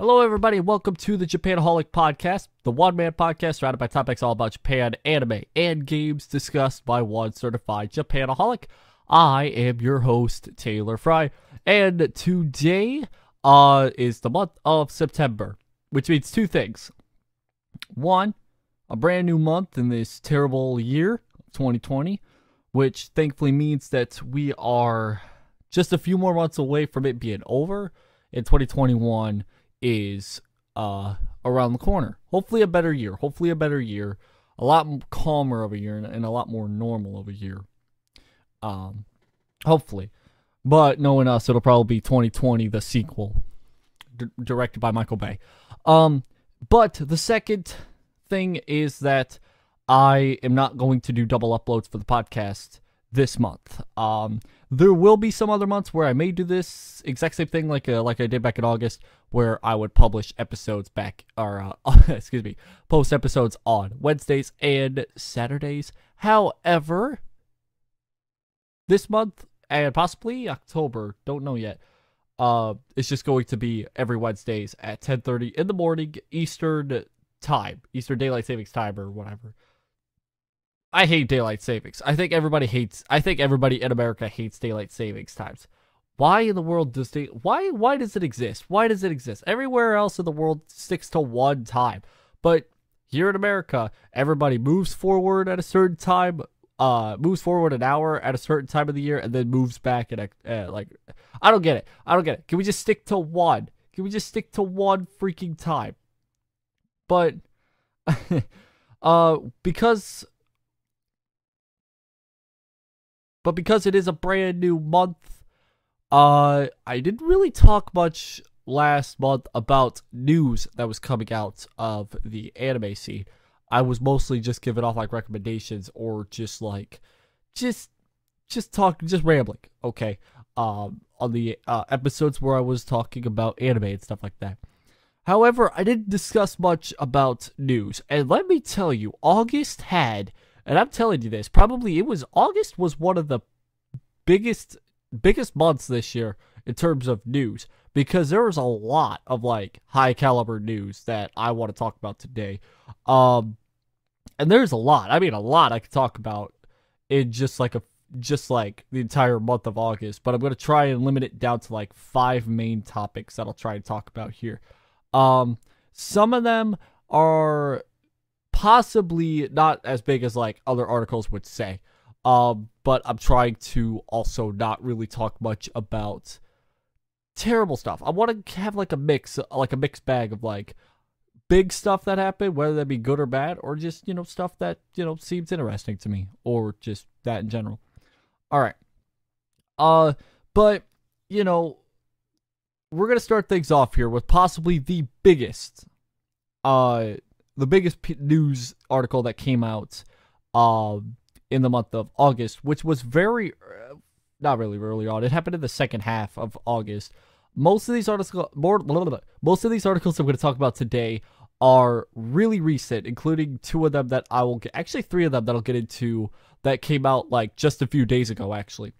Hello, everybody, and welcome to the Japanaholic podcast, the one-man podcast surrounded by topics all about Japan, anime, and games discussed by one certified Japanaholic. I am your host, Taylor Frey, and today is the month of September, which means two things. One, a brand new month in this terrible year, 2020, which thankfully means that we are just a few more months away from it being over, and 2021 is around the corner. Hopefully a better year. A lot calmer of a year and a lot more normal of a year. Hopefully. But knowing us, it'll probably be 2020, the sequel, directed by Michael Bay. But the second thing is that I am not going to do double uploads for the podcast this month. There will be some other months where I may do this exact same thing like I did back in August, where I would publish episodes post episodes on Wednesdays and Saturdays. However, this month and possibly October, don't know yet, it's just going to be every Wednesdays at 10:30 in the morning Eastern time, Eastern Daylight Savings Time or whatever. I hate daylight savings. I think everybody in America hates daylight savings times. Why in the world does why does it exist? Why does it exist? Everywhere else in the world sticks to one time. But here in America, everybody moves forward at a certain time, moves forward an hour at a certain time of the year, and then moves back at I don't get it. Can we just stick to one? Can we just stick to one freaking time? But because it is a brand new month, I didn't really talk much last month about news that was coming out of the anime scene. I was mostly just giving off like recommendations or just rambling, okay, on the episodes where I was talking about anime and stuff like that. However, I didn't discuss much about news, and let me tell you, August had, and I'm telling you this, August was one of the biggest months this year in terms of news, because there was a lot of like high caliber news that I want to talk about today. And there's a lot I could talk about in just like the entire month of August, but I'm going to try and limit it down to like 5 main topics that I'll try to talk about here. Some of them are possibly not as big as like other articles would say. But I'm trying to also not really talk much about terrible stuff. I want to have like a mixed bag of like big stuff that happened, whether that be good or bad, or just, stuff that, seems interesting to me, or just that in general. All right. But, we're going to start things off here with possibly the biggest news article that came out, in the month of August, which was not really early on. It happened in the second half of August. Most of these articles I'm going to talk about today are really recent, including 2 of them that I will get, actually 3 of them that I'll get into that came out like just a few days ago, actually.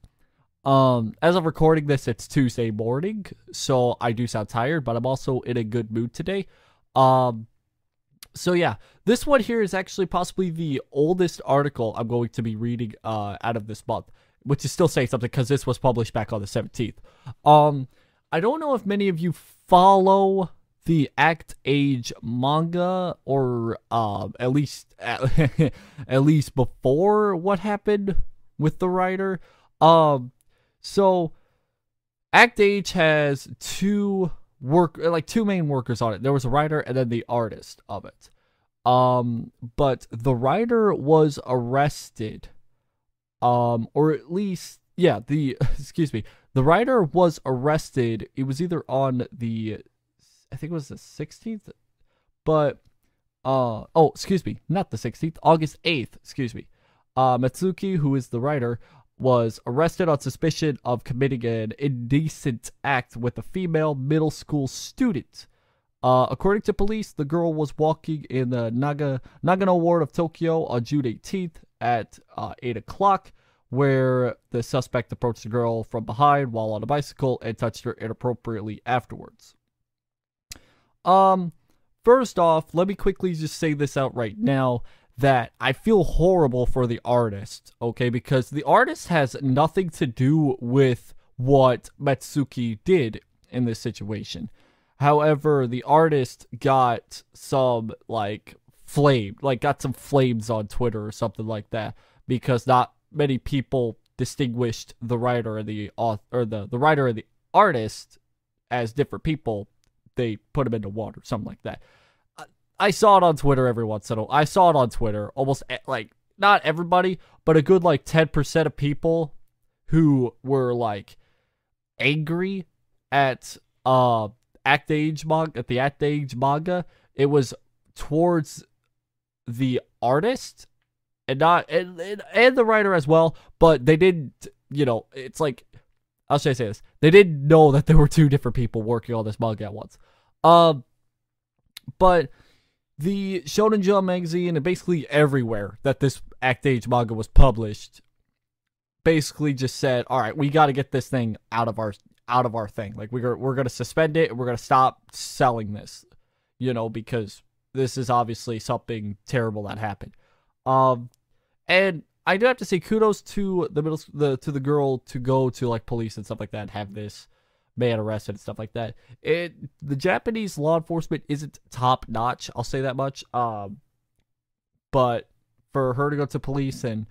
As of recording this, it's Tuesday morning, so I do sound tired, but I'm also in a good mood today. So yeah, this one here is actually possibly the oldest article I'm going to be reading out of this month, which is still saying something because this was published back on the 17th. I don't know if many of you follow the Act Age manga, or at least before what happened with the writer. So Act Age has 2 main workers on it. There was a writer and then the artist of it. But the writer was arrested. Or at least, yeah, the writer was arrested. It was either on I think it was the 16th, but, not the 16th, August 8th, Matsuki, who is the writer, was arrested on suspicion of committing an indecent act with a female middle school student. According to police, the girl was walking in the Nagano ward of Tokyo on June 18th at 8 o'clock, where the suspect approached the girl from behind while on a bicycle and touched her inappropriately afterwards. First off, let me quickly just say this out right now that I feel horrible for the artist, okay? Because the artist has nothing to do with what Matsuki did in this situation. However, the artist got some, like, got some flames on Twitter or something like that, because not many people distinguished the writer and the author, or the writer and the artist as different people. They put them into one or something like that. I saw it on Twitter every once in a while. I saw it on Twitter. Almost, like, not everybody, but a good, like, 10% of people who were, like, angry at the Act Age manga. It was towards the artist and not and the writer as well, but they didn't, it's like, how should I say this? They didn't know that there were two different people working on this manga at once. But the Shonen Jump magazine and basically everywhere that this Act Age manga was published basically just said, all right, we got to get this thing out of our thing. Like, we're going to suspend it, and we're going to stop selling this, because this is obviously something terrible that happened. And I do have to say kudos to the girl to go to, like, police and stuff like that and have this man arrested and stuff like that. The Japanese law enforcement isn't top notch, I'll say that much. But for her to go to police and,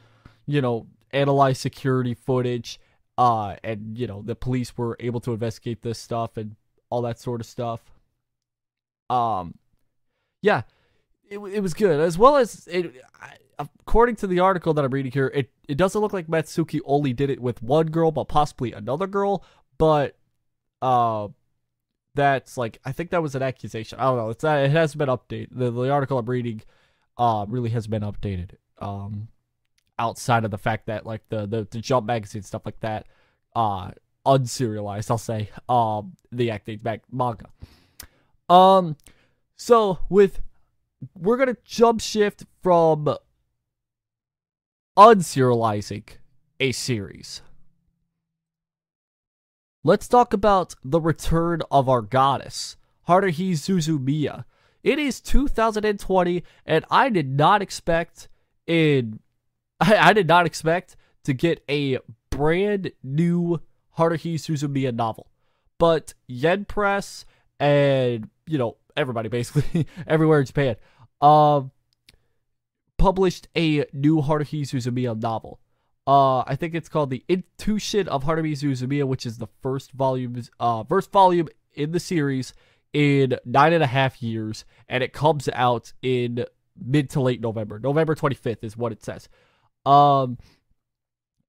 analyze security footage, and, the police were able to investigate this stuff and all that sort of stuff. Yeah, it was good. As well as, according to the article that I'm reading here, it doesn't look like Matsuki only did it with one girl, but possibly another girl. But that's, like, I think that was an accusation. I don't know. It hasn't been updated. The article I'm reading really has been updated. Outside of the fact that, like, the Jump magazine, stuff like that, unserialized, I'll say, the Act Age manga. So we're gonna jump shift from unserializing a series. Let's talk about the return of our goddess, Haruhi Suzumiya. It is 2020, and I did not expect to get a brand new Haruhi Suzumiya novel. But Yen Press and, everybody basically, everywhere in Japan, published a new Haruhi Suzumiya novel. I think it's called The Intuition of Haruhi Suzumiya, which is the first volume in the series in 9.5 years, and it comes out in mid to late November. November 25th is what it says.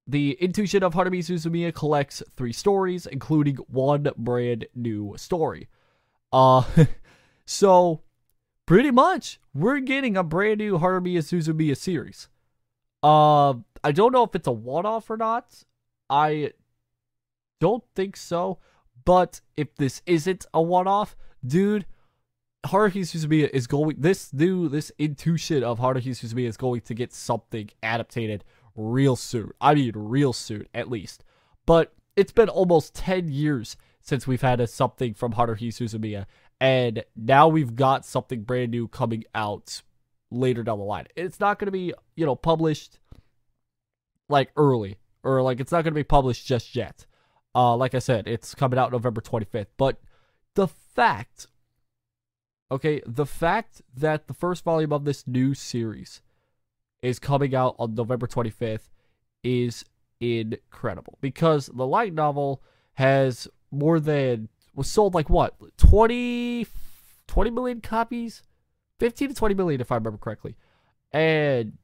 The Intuition of Haruhi Suzumiya collects 3 stories, including one brand new story. So pretty much we're getting a brand new Haruhi Suzumiya series. I don't know if it's a one-off or not. I don't think so. But if this isn't a one-off, dude, Haruhi Suzumiya is going... This Intuition of Haruhi Suzumiya is going to get something adapted real soon. I mean, real soon, at least. But it's been almost 10 years since we've had something from Haruhi Suzumiya. And now we've got something brand new coming out later down the line. It's not going to be, published, like, early. Or, like, it's not going to be published just yet. Like I said, it's coming out November 25th. But the fact that the first volume of this new series is coming out on November 25th is incredible. Because the light novel was sold, like, what? 20 million copies? 15 to 20 million, if I remember correctly. And,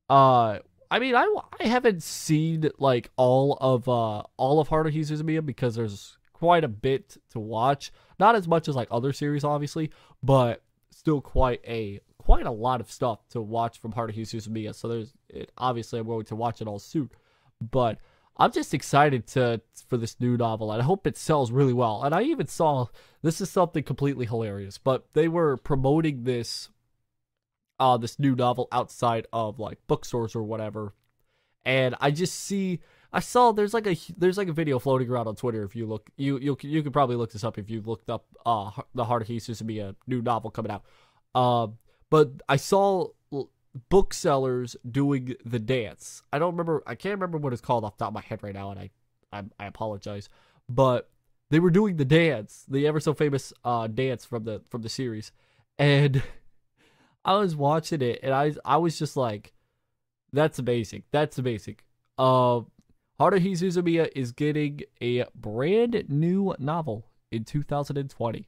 I mean, I haven't seen, like, all of Haruhi Suzumiya because there's quite a bit to watch. Not as much as, like, other series, obviously, but still quite a lot of stuff to watch from Haruhi Suzumiya. So obviously I'm going to watch it all soon. But I'm just excited for this new novel, and I hope it sells really well. And I even saw, this is something completely hilarious, but they were promoting this new novel outside of, like, bookstores or whatever. And I just see I saw there's like a video floating around on Twitter. If you look, you could probably look this up if you looked up the Haruhi Suzumiya new novel coming out. But I saw booksellers doing the dance. I can't remember what it's called off the top of my head right now, and I apologize. But they were doing the dance, the ever so famous dance from the series, and I was watching it, and I was just like, that's amazing. That's amazing. Haruhi Suzumiya is getting a brand new novel in 2020.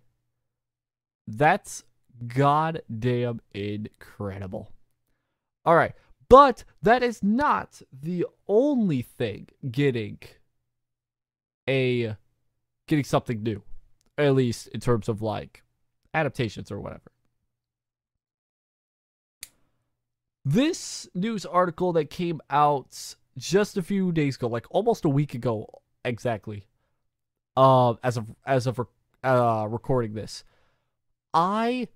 That's goddamn incredible. All right, but that is not the only thing getting something new, at least in terms of like adaptations or whatever. This news article that came out just a few days ago, like almost a week ago exactly, as of recording this, I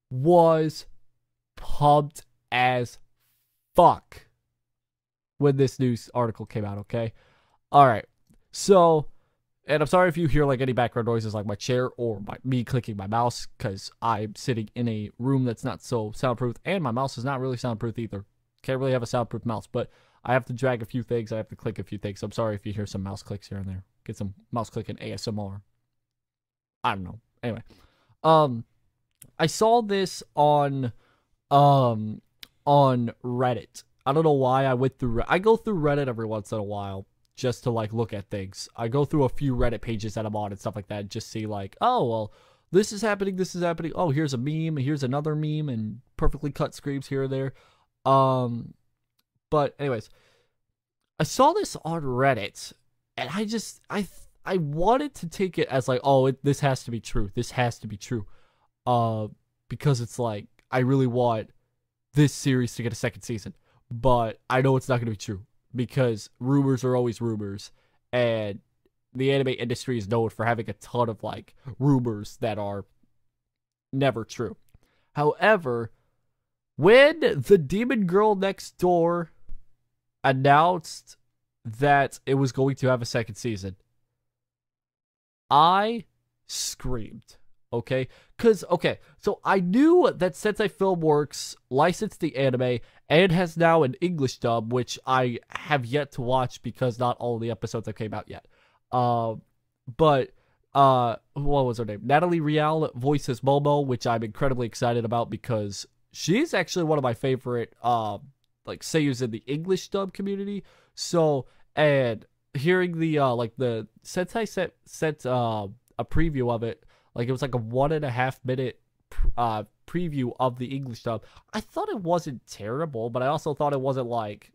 was pumped as fuck when this news article came out, okay? Alright, so, and I'm sorry if you hear like any background noises like my chair or me clicking my mouse, because I'm sitting in a room that's not so soundproof, and my mouse is not really soundproof either. Can't really have a soundproof mouse, but I have to drag a few things, I have to click a few things, so I'm sorry if you hear some mouse clicks here and there. Get some mouse clicking ASMR. I don't know. Anyway, I saw this on Reddit. I don't know why I went through. I go through Reddit every once in a while just to like look at things. I go through a few Reddit pages that I'm on and stuff like that, and just see like, oh well, this is happening. This is happening. Oh, here's a meme. Here's another meme, and perfectly cut screams here or there. But anyways, I saw this on Reddit, and I wanted to take it as like, oh, this has to be true. This has to be true. Because it's like, I really want this series to get a second season. But I know it's not going to be true. Because rumors are always rumors. And the anime industry is known for having a ton of, like, rumors that are never true. However, when the Demon Girl Next Door announced that it was going to have a second season, I screamed. Okay? So I knew that Sensei Filmworks licensed the anime and has now an English dub, which I have yet to watch because not all of the episodes have came out yet. But what was her name? Natalie Rial voices Momo, which I'm incredibly excited about because she's actually one of my favorite like seiyus in the English dub community. So, and hearing the Sensei sent a preview of it. Like, it was like a 1.5 minute preview of the English dub. I thought it wasn't terrible, but I also thought it wasn't like...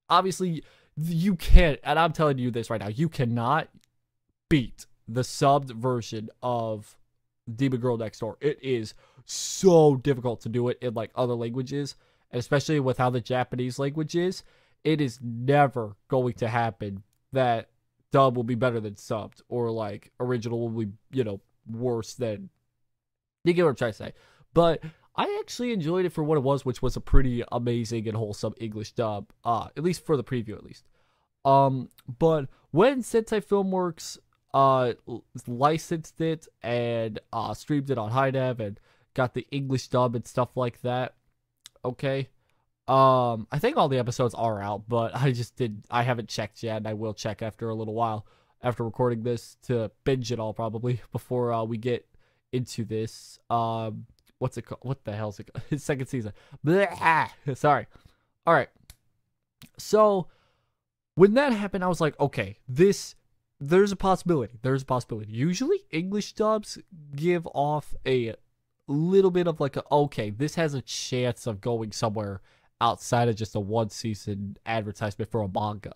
Obviously, you can't, and I'm telling you this right now, you cannot beat the subbed version of Demon Girl Next Door. It is so difficult to do it in, like, other languages, and especially with how the Japanese language is. It is never going to happen that dub will be better than subbed, or, like, original will be, worse than, you get what I'm trying to say. But I actually enjoyed it for what it was, which was a pretty amazing and wholesome English dub, at least for the preview, at least. But when Sensei Filmworks licensed it and streamed it on HiDev and got the English dub and stuff like that, okay, I think all the episodes are out, but I haven't checked yet, and I will check after a little while after recording this to binge it all probably before we get into this. What's it called? What the hell's it called? His second season. Blah, sorry. All right. So when that happened, I was like, okay, there's a possibility. There's a possibility. Usually English dubs give off a little bit of like okay, this has a chance of going somewhere outside of just a one season advertisement for a manga.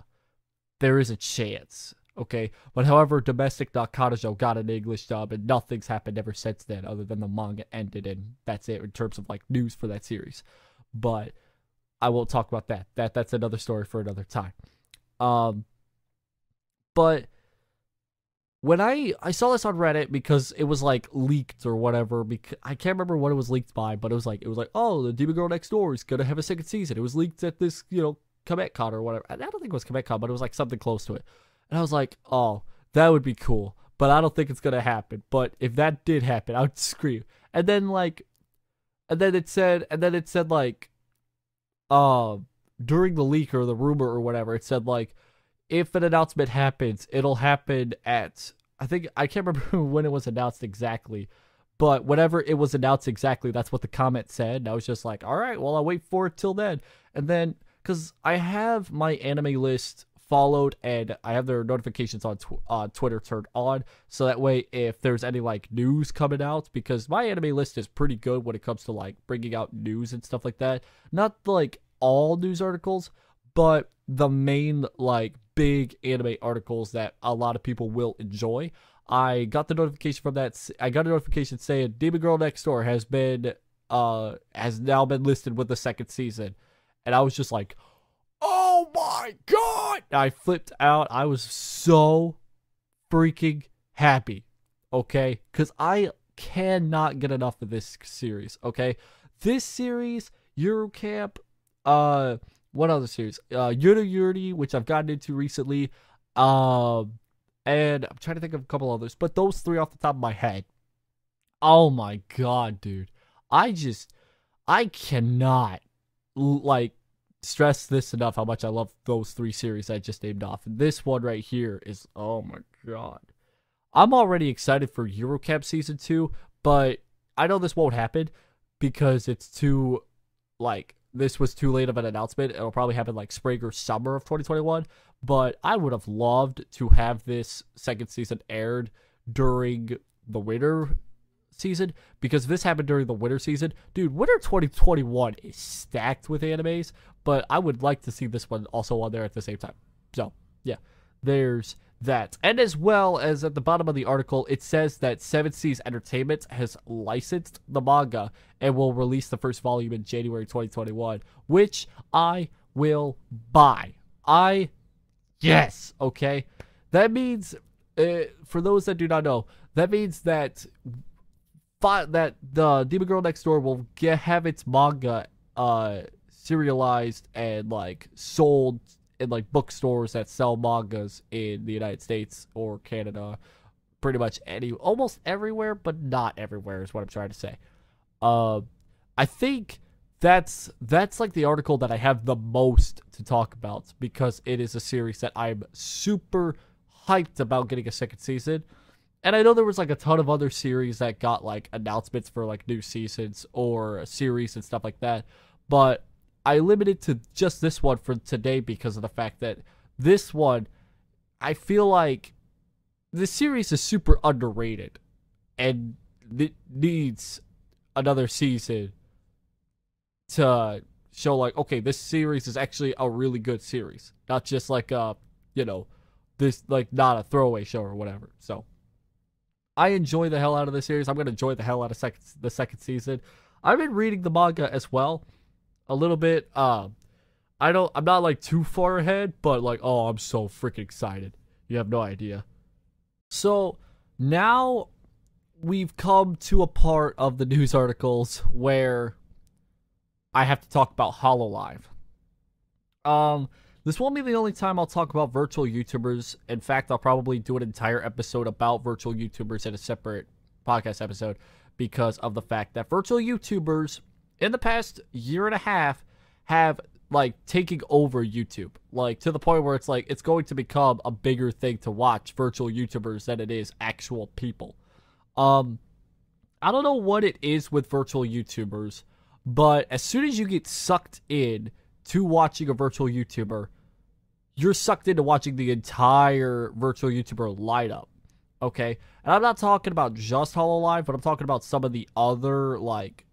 There is a chance. Okay, but however, Domestic Nakanojo got an English dub, and nothing's happened ever since then, other than the manga ended, and that's it in terms of like news for that series. But I won't talk about that. That's another story for another time. But when I saw this on Reddit because it was like leaked or whatever, because I can't remember what it was leaked by, but it was like, oh, the Demon Girl Next Door is gonna have a second season. It was leaked at this, CometCon or whatever. I don't think it was CometCon, but it was like something close to it. And I was like, oh, that would be cool. But I don't think it's gonna happen. But if that did happen, I would scream. And then it said like, during the leak or the rumor or whatever, it said like, if an announcement happens, it'll happen at, I can't remember when it was announced exactly, but whenever it was announced exactly, that's what the comment said. And I was just like, all right, well, I'll wait for it till then. And then, because I have my anime list followed and I have their notifications on Twitter turned on, so that way if there's any like news coming out, because my anime list is pretty good when it comes to like bringing out news and stuff like that, not like all news articles, but the main like big anime articles that a lot of people will enjoy. I got the notification from that. I got a notification saying Demon Girl Next Door has now been listed with the second season, and I was just like, oh my god! I flipped out. I was so freaking happy, okay? Because I cannot get enough of this series, okay? This series, Eurocamp, what other series? Yuri, which I've gotten into recently, and I'm trying to think of a couple others, but those three off the top of my head. Oh my god, dude. I cannot, like, stress this enough how much I love those three series I just named off. And this one right here is, oh my god. I'm already excited for Eurocamp Season 2, but I know this won't happen because it's too, like, this was too late of an announcement. It'll probably happen like spring or summer of 2021, but I would have loved to have this second season aired during the winter season, because if this happened during the winter season, dude, winter 2021 is stacked with animes, but I would like to see this one also on there at the same time. So yeah, there's that. And as well as at the bottom of the article, it says that Seven Seas Entertainment has licensed the manga and will release the first volume in January 2021, which I will buy. Yes, okay? That means, for those that do not know, that means that the Demon Girl Next Door will have its manga serialized and like sold in like bookstores that sell mangas in the United States or Canada, pretty much almost everywhere, but not everywhere is what I'm trying to say. I think that's like the article that I have the most to talk about, because it is a series that I'm super hyped about getting a second season. And I know there was like a ton of other series that got like announcements for like new seasons or a series and stuff like that, but I limited to just this one for today because of the fact that this one, I feel like this series is super underrated and it needs another season to show like, okay, this series is actually a really good series, not just like this, like, not a throwaway show or whatever. So I enjoy the hell out of this series. I'm going to enjoy the hell out of the second season. I've been reading the manga as well a little bit. I'm not like too far ahead, but like, oh, I'm so freaking excited. You have no idea. So now we've come to a part of the news articles where I have to talk about Hololive. This won't be the only time I'll talk about virtual YouTubers. In fact, I'll probably do an entire episode about virtual YouTubers in a separate podcast episode, because of the fact that virtual YouTubers in the past year and a half have like taking over YouTube, like to the point where it's like it's going to become a bigger thing to watch virtual YouTubers than it is actual people. I don't know what it is with virtual YouTubers, but as soon as you get sucked in to watching a virtual YouTuber, you're sucked into watching the entire virtual YouTuber lineup, okay? And I'm not talking about just Hololive, but I'm talking about some of the other, like,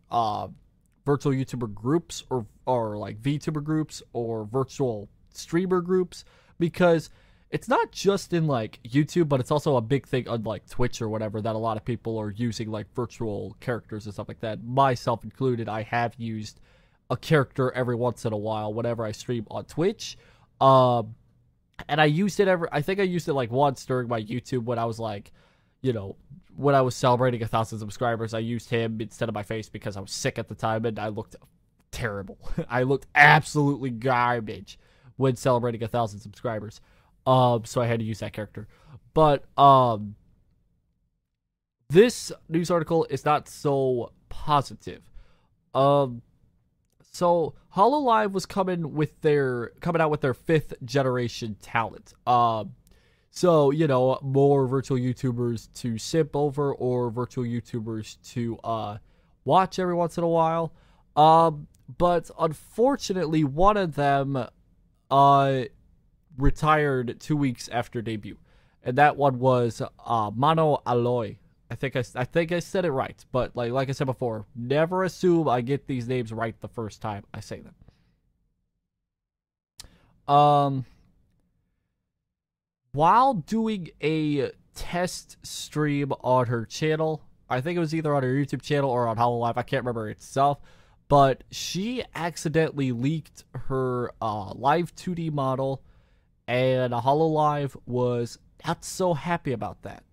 virtual YouTuber groups or like VTuber groups or virtual streamer groups, because it's not just in, like, YouTube, but it's also a big thing on, like, Twitch or whatever, that a lot of people are using, like, virtual characters and stuff like that. Myself included, I have used a character every once in a while whenever I stream on Twitch. And I used it I think I used it like once during my YouTube when I was like, when I was celebrating 1,000 subscribers. I used him instead of my face because I was sick at the time and I looked terrible. I looked absolutely garbage when celebrating 1,000 subscribers. So I had to use that character. But this news article is not so positive. So Hololive was coming out with their 5th generation talent. So, you know, more virtual YouTubers to simp over, or virtual YouTubers to watch every once in a while. But unfortunately, one of them retired 2 weeks after debut, and that one was Japanaholic. I think I said it right, but like I said before, never assume I get these names right the first time I say them. While doing a test stream on her channel, I think it was either on her YouTube channel or on Hololive, I can't remember itself, but she accidentally leaked her live 2D model, and Hololive was not so happy about that.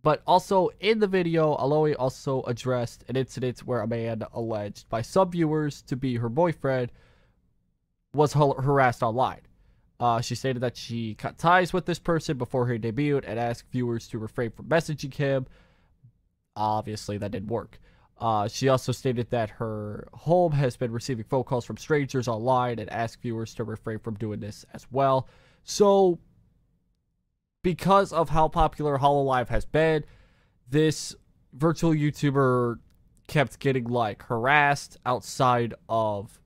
But also in the video, Aloy also addressed an incident where a man alleged by some viewers to be her boyfriend was harassed online. She stated that she cut ties with this person before her debut and asked viewers to refrain from messaging him. Obviously, that didn't work. She also stated that her home has been receiving phone calls from strangers online and asked viewers to refrain from doing this as well. So, because of how popular Hololive has been, this virtual YouTuber kept getting, like, harassed outside of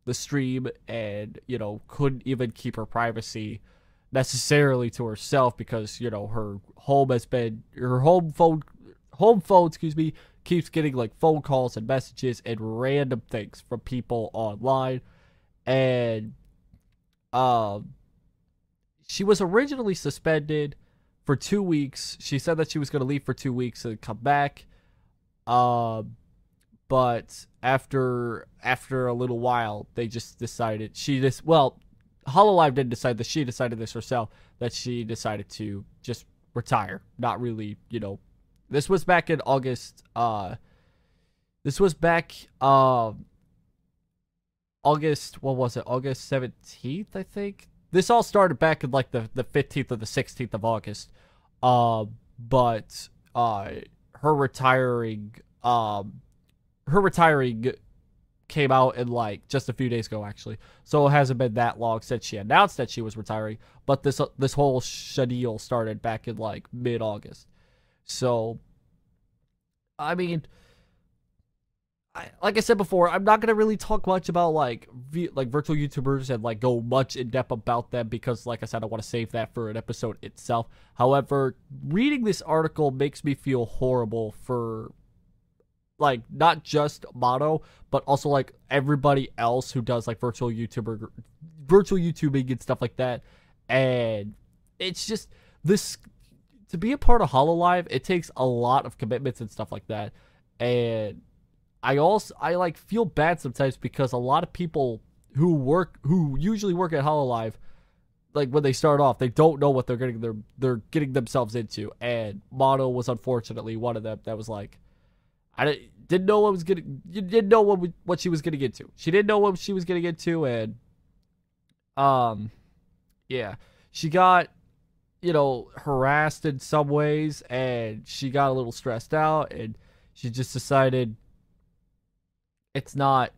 the stream, and, you know, couldn't even keep her privacy necessarily to herself because, you know, her home phone, keeps getting, like, phone calls and messages and random things from people online. And she was originally suspended for 2 weeks. She said that she was going to leave for 2 weeks and come back. But after a little while, they just decided Hololive didn't decide this. She decided this herself, that she decided to just retire. Not really, you know. This was back in August. This was back August, what was it? August 17th, I think. This all started back in like the 15th or the 16th of August. But her retiring came out in like just a few days ago, actually. So it hasn't been that long since she announced that she was retiring, but this whole shadeal started back in like mid-August. So I mean, like I said before, I'm not gonna really talk much about like virtual YouTubers and like go much in depth about them because, like I said, I want to save that for an episode itself. However, reading this article makes me feel horrible for like not just Mono, but also like everybody else who does like virtual YouTubing and stuff like that. And it's just this, to be a part of Hololive, it takes a lot of commitments and stuff like that. And I like feel bad sometimes because a lot of people who usually work at Hololive, like when they start off, they don't know what they're getting themselves into. And Mono was unfortunately one of them that was like, I didn't know what she was getting into. She didn't know what she was getting into, and yeah, she got, you know, harassed in some ways, and she got a little stressed out, and she just decided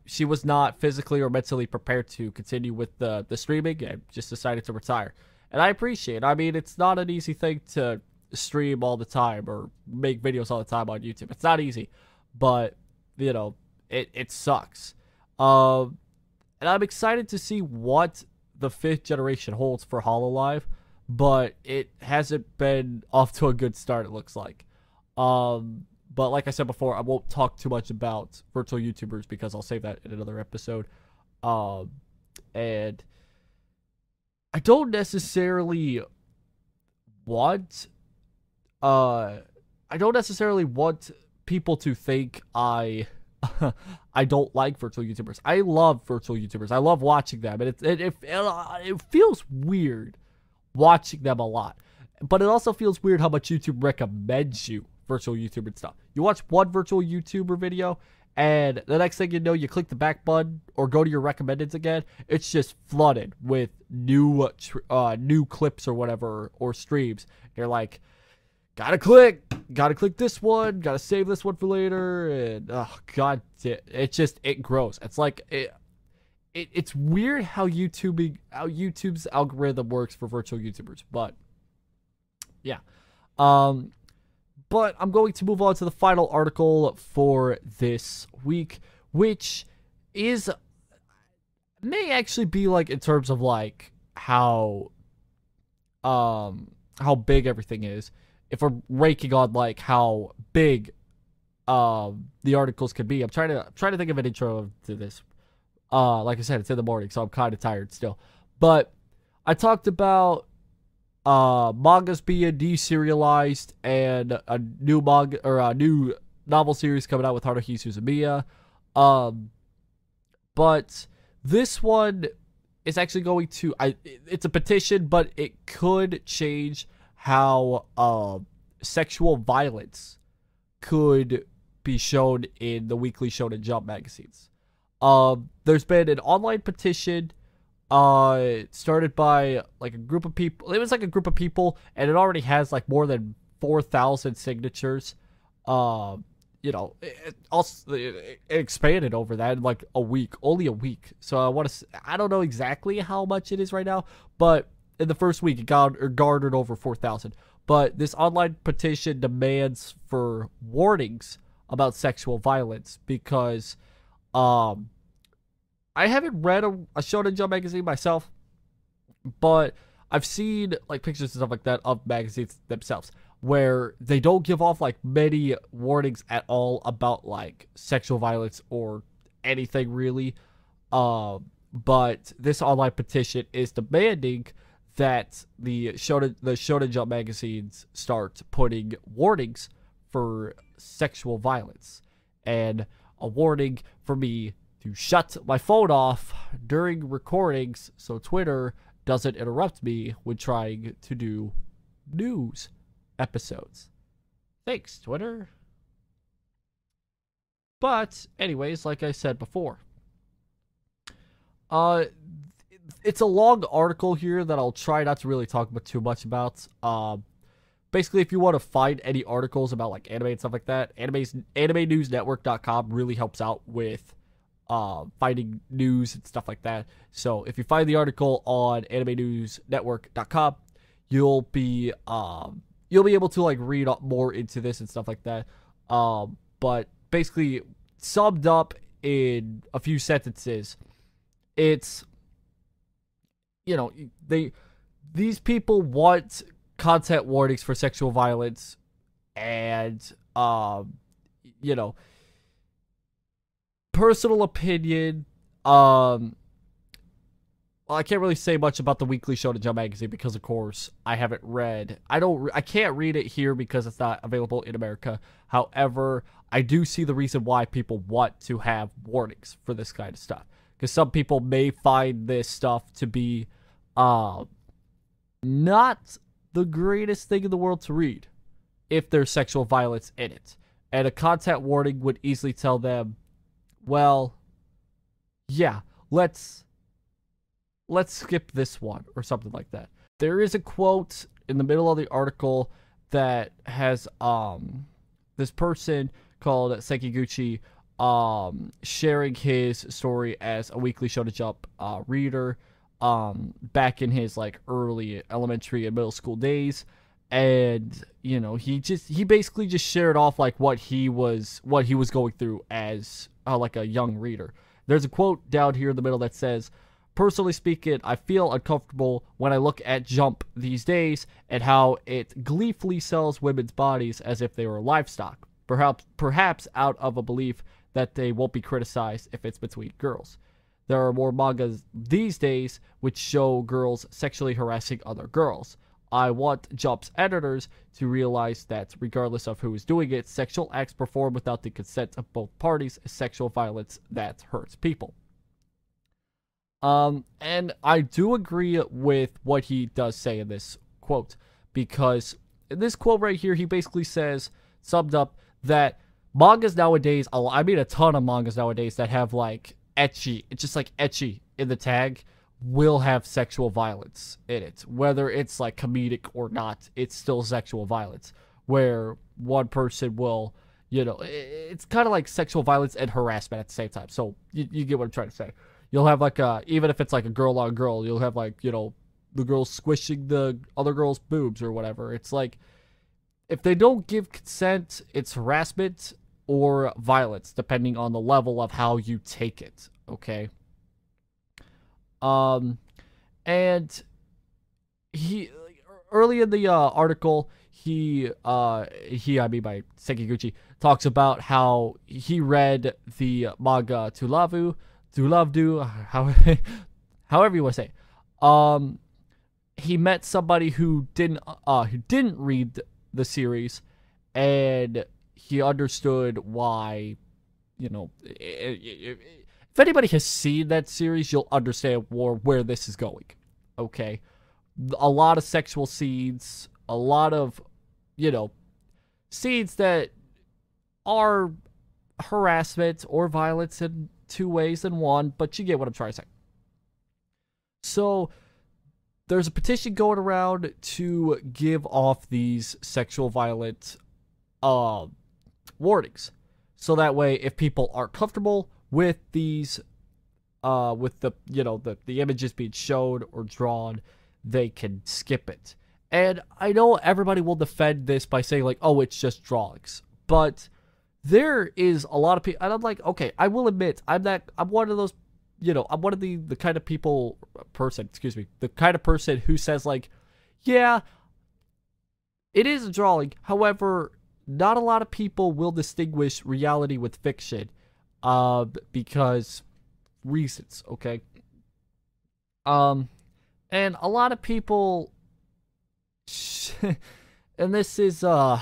she was not physically or mentally prepared to continue with the streaming, and just decided to retire. And I appreciate it. I mean, it's not an easy thing to stream all the time or make videos all the time on YouTube. It's not easy, but you know, it sucks. And I'm excited to see what the 5th generation holds for Hololive, but it hasn't been off to a good start, it looks like. But like I said before, I won't talk too much about virtual YouTubers because I'll save that in another episode. And I don't necessarily want people to think I don't like virtual YouTubers. I love virtual YouTubers. I love watching them, and it feels weird watching them a lot. But it also feels weird how much YouTube recommends you virtual YouTuber stuff. You watch one virtual YouTuber video, And the next thing you know, you click the back button or go to your recommendeds again. It's just flooded with new clips or whatever, or streams. You're like, gotta click this one, gotta save this one for later, and oh god, it grows. It's like it's weird how YouTube's algorithm works for virtual YouTubers, but yeah. But I'm going to move on to the final article for this week, which may actually be like in terms of like how big everything is. If we're ranking on like how big the articles could be. I'm trying to think of an intro to this. Like I said, it's in the morning, so I'm kind of tired still. But I talked about mangas being deserialized and a new manga or a new novel series coming out with Haruhi Suzumiya. But this one is actually going to it's a petition, but it could change how sexual violence could be shown in the weekly Shonen Jump magazines. There's been an online petition started by like a group of people. It was like a group of people, and it already has like more than 4,000 signatures. It expanded over that in like only a week. So I don't know exactly how much it is right now, but in the first week it garnered over 4,000. But this online petition demands for warnings about sexual violence because I haven't read a Shonen Jump magazine myself, but I've seen like pictures and stuff like that of magazines themselves where they don't give off like many warnings at all about like sexual violence or anything really. But this online petition is demanding that the Shonen Jump magazines start putting warnings for sexual violence, and a warning for me to shut my phone off during recordings so Twitter doesn't interrupt me when trying to do news episodes. Thanks, Twitter. But anyways, like I said before, it's a long article here that I'll try not to really talk about too much about. Basically, if you want to find any articles about like anime and stuff like that, AnimeNewsNetwork.com really helps out with finding news and stuff like that. So if you find the article on AnimeNewsNetwork.com, you'll be able to like read more into this and stuff like that. But basically, summed up in a few sentences, it's, these people want content warnings for sexual violence, and personal opinion. Well, I can't really say much about the weekly Shonen Jump magazine because, of course, I haven't read. I can't read it here because it's not available in America. However, I do see the reason why people want to have warnings for this kind of stuff, because some people may find this stuff to be not the greatest thing in the world to read if there's sexual violence in it. And a content warning would easily tell them, well, yeah, let's skip this one or something like that. There is a quote in the middle of the article that has this person called Sekiguchi sharing his story as a weekly Shonen Jump reader back in his like early elementary and middle school days. And he basically just shared off like what he was going through as like a young reader. There's a quote down here in the middle that says, "Personally speaking, I feel uncomfortable when I look at Jump these days and how it gleefully sells women's bodies as if they were livestock, perhaps out of a belief that they won't be criticized if it's between girls. There are more mangas these days which show girls sexually harassing other girls. I want Jump's editors to realize that regardless of who is doing it, sexual acts performed without the consent of both parties is sexual violence that hurts people." And I do agree with what he does say in this quote, because in this quote right here, he basically says, summed up, that mangas nowadays, I mean a ton of mangas nowadays that have like ecchi, it's just like ecchi in the tag, will have sexual violence in it. Whether it's like comedic or not, it's still sexual violence. Where one person will, it's kind of like sexual violence and harassment at the same time. So you get what I'm trying to say. You'll have like even if it's like a girl on girl, you'll have like, the girl squishing the other girl's boobs or whatever. It's like, if they don't give consent, it's harassment or violence, depending on the level of how you take it. Okay. And he early in the article, I mean by Sekiguchi, talks about how he read the manga To Love Do, however you want to say it. He met somebody who didn't read the series, and he understood why, if anybody has seen that series, you'll understand more where this is going. Okay, a lot of sexual scenes, a lot of, scenes that are harassment or violence in two ways in one, but you get what I'm trying to say. So there's a petition going around to give off these sexual violent warnings. So that way, if people aren't comfortable with these, with the, the images being shown or drawn, they can skip it. And I know everybody will defend this by saying like, oh, it's just drawings. But there is a lot of people, and I'm like, okay, I will admit, I'm one of those, I'm one of the kind of the kind of person who says like, yeah, it is a drawing. However, not a lot of people will distinguish reality with fiction, because reasons, okay? And a lot of people, and this is a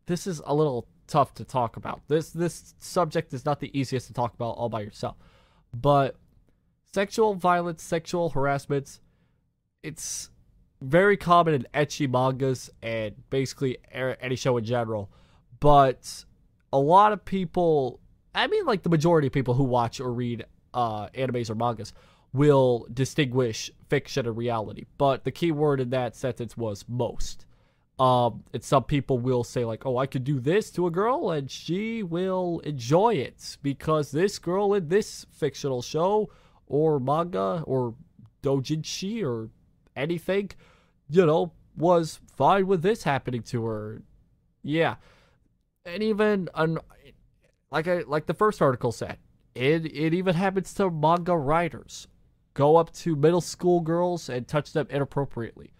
little tough to talk about. This subject is not the easiest to talk about all by yourself, but sexual violence, sexual harassment, it's very common in ecchi mangas and basically any show in general. But a lot of people, I mean like the majority of people who watch or read animes or mangas will distinguish fiction and reality. But the key word in that sentence was most. And some people will say like, oh, I could do this to a girl and she will enjoy it because this girl in this fictional show or manga or doujinshi or anything, was fine with this happening to her. Yeah. And even like the first article said, it even happens to manga writers. Go up to middle school girls and touch them inappropriately.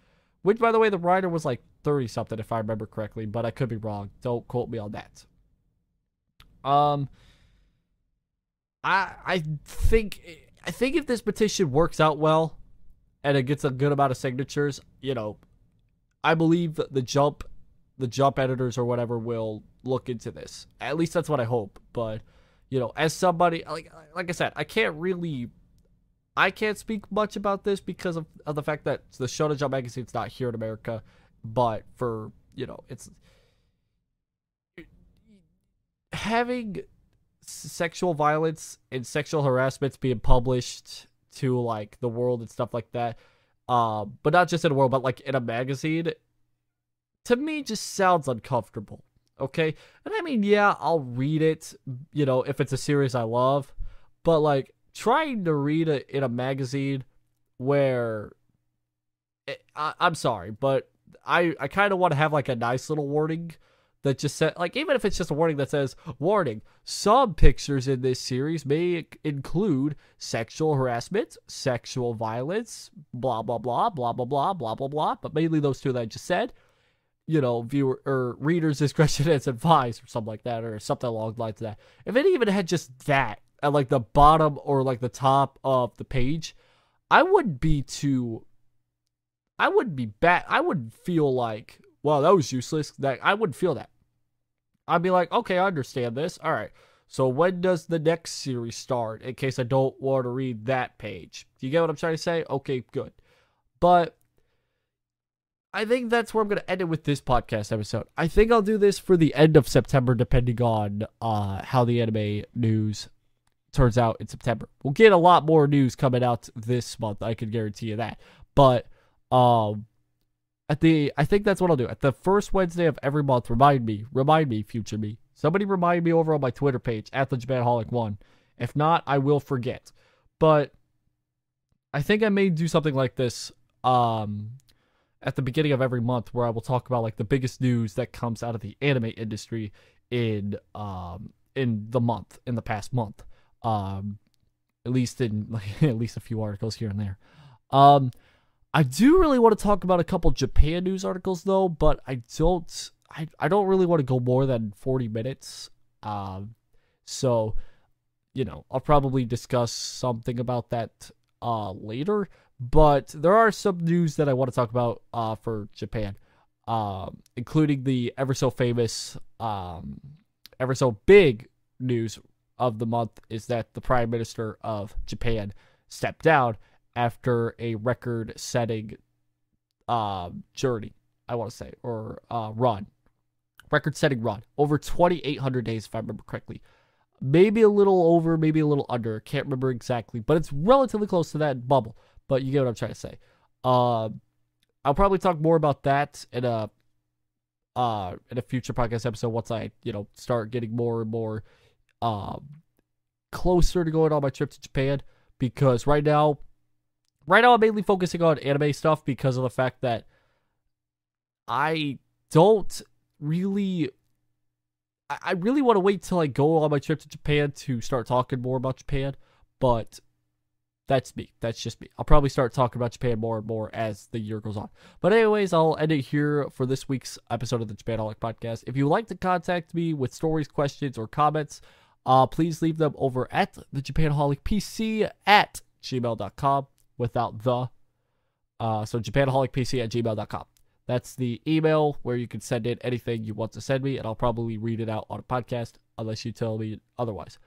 Which, by the way, the writer was like 30-something, if I remember correctly, but I could be wrong. Don't quote me on that. I think if this petition works out well, and it gets a good amount of signatures, I believe the jump editors or whatever will look into this. At least that's what I hope. But, as somebody, like I said, I can't speak much about this because of the fact that the Shonen Jump magazine's not here in America. But for, it's having sexual violence and sexual harassments being published to like the world and stuff like that, but not just in the world, but like in a magazine, to me just sounds uncomfortable. Okay, and I mean, yeah, I'll read it, if it's a series I love, but like trying to read it in a magazine where I'm sorry, but I kind of want to have like a nice little warning that just said, like, even if it's just a warning that says, warning, some pictures in this series may include sexual harassment, sexual violence, blah, blah, blah, blah, blah, blah, blah, blah, blah, but mainly those two that I just said. Viewer or reader's discretion is advised or something like that, or something along the lines of that. If it even had just that at like the bottom or like the top of the page, I wouldn't be bad. I wouldn't feel like, wow, that was useless. I wouldn't feel that. I'd be like, okay, I understand this. All right. So when does the next series start? In case I don't want to read that page. Do you get what I'm trying to say? Okay, good. But I think that's where I'm going to end it with this podcast episode. I think I'll do this for the end of September, depending on how the anime news turns out in September. We'll get a lot more news coming out this month. I can guarantee you that. But I think that's what I'll do. At the first Wednesday of every month, remind me, future me. Somebody remind me over on my Twitter page, at the Japanaholic1. If not, I will forget. But I think I may do something like this at the beginning of every month, where I will talk about like the biggest news that comes out of the anime industry in the past month. At least in at least a few articles here and there. I do really want to talk about a couple Japan news articles though, but I don't really want to go more than 40 minutes. So, I'll probably discuss something about that later. But there are some news that I want to talk about for Japan, including the ever so famous, ever so big news of the month is that the Prime Minister of Japan stepped down after a record-setting journey, I want to say, or run. Record-setting run. Over 2,800 days, if I remember correctly. Maybe a little over, maybe a little under. Can't remember exactly, but it's relatively close to that bubble. But you get what I'm trying to say. I'll probably talk more about that in a future podcast episode once I, start getting more and more closer to going on my trip to Japan. Because right now I'm mainly focusing on anime stuff because of the fact that I really want to wait till I go on my trip to Japan to start talking more about Japan. But that's me. That's just me. I'll probably start talking about Japan more and more as the year goes on. But anyways, I'll end it here for this week's episode of the Japanaholic podcast. If you'd like to contact me with stories, questions, or comments, please leave them over at the Japanaholic PC at gmail.com without the. So JapanaholicPC at gmail.com. That's the email where you can send in anything you want to send me, and I'll probably read it out on a podcast unless you tell me otherwise.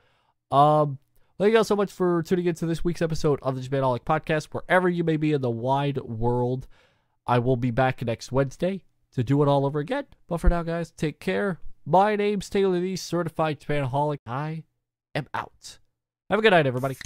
Thank you all so much for tuning into this week's episode of the Japanaholic podcast. Wherever you may be in the wide world, I will be back next Wednesday to do it all over again. But for now, guys, take care. My name's Taylor, the Certified Japanaholic. I am out. Have a good night, everybody.